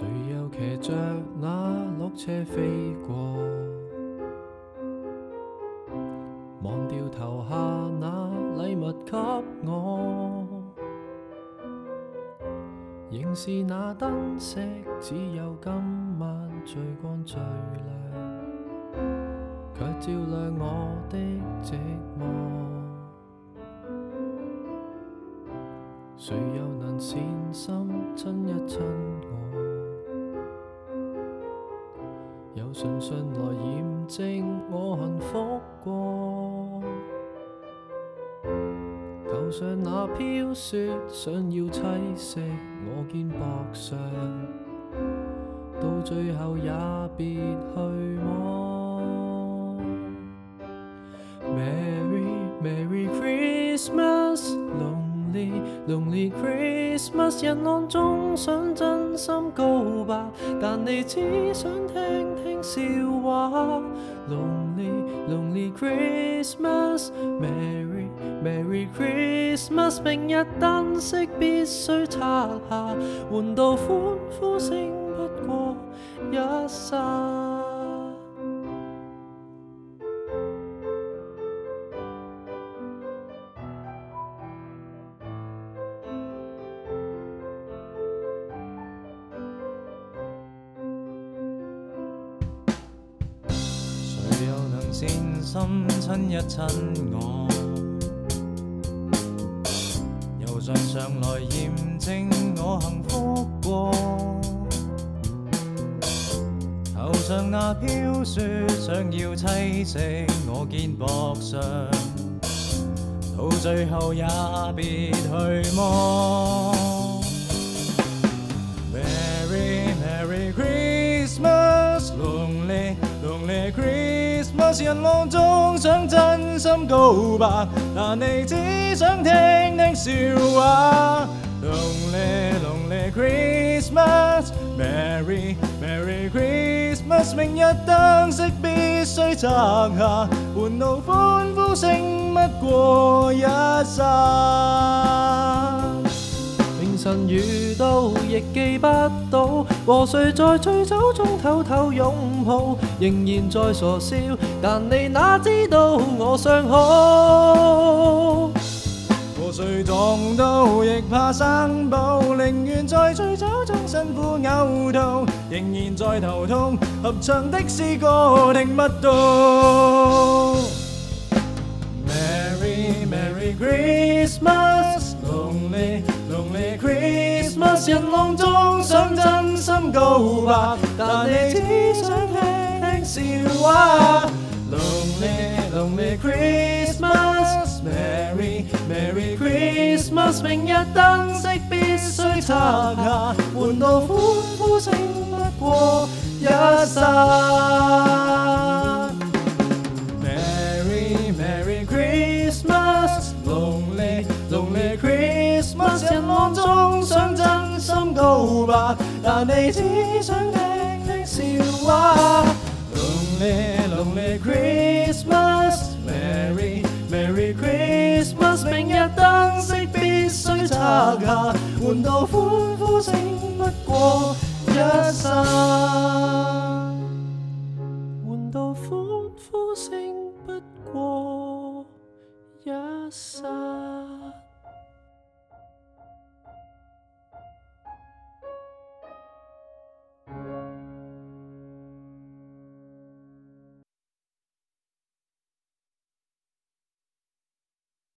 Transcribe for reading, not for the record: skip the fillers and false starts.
誰又騎着那鹿車飛過？忘掉投下那禮物給我，仍是那燈飾，只有今晚最光最亮，卻照亮我的寂寞。誰又能善心親一親我？又順順來驗證我幸福過。頭上那飄雪想要棲息我肩膊上，到最後也別去摸。Merry Merry Christmas Lonely Lonely Christmas， 人浪中想真心告白，但你只想聽聽笑話。Lonely Lonely Christmas Merry Merry Christmas， 明日燈飾必須拆下，換到歡呼聲不過一剎。誰又能善心親一親我？又常常來驗證我幸福過。頭上那飄雪想要棲息我肩膊上，到最後也別去摸。Merry Merry Christmas Lonely Lonely Christmas， 人浪中想真心告白，但你只想聽聽笑話。Lonely Lonely Christmas Merry Merry Christmas， 明日燈飾必須拆下，換到歡呼聲不過一剎。凌晨遇到亦記不到，和誰在醉酒中偷偷擁抱，仍然在傻笑，但你哪知道我傷好。和誰撞到亦怕生保，寧願在醉酒中辛苦嘔吐，仍然在頭痛，合唱的詩歌聽不到。Merry Merry Christmas Lonely Lonely Christmas， 人浪中想真心告白，但你只想聽聽笑話。Lonely Lonely Christmas Merry Merry Christmas， 明日燈飾必須拆下，換到歡呼聲不過一剎。Merry Merry Christmas Lonely Lonely Christmas， 人浪中想真心告白，但你只想聽聽笑話。Lonely Lonely Christmas Merry Merry Christmas， 明日燈飾必須拆下，換到歡呼聲不過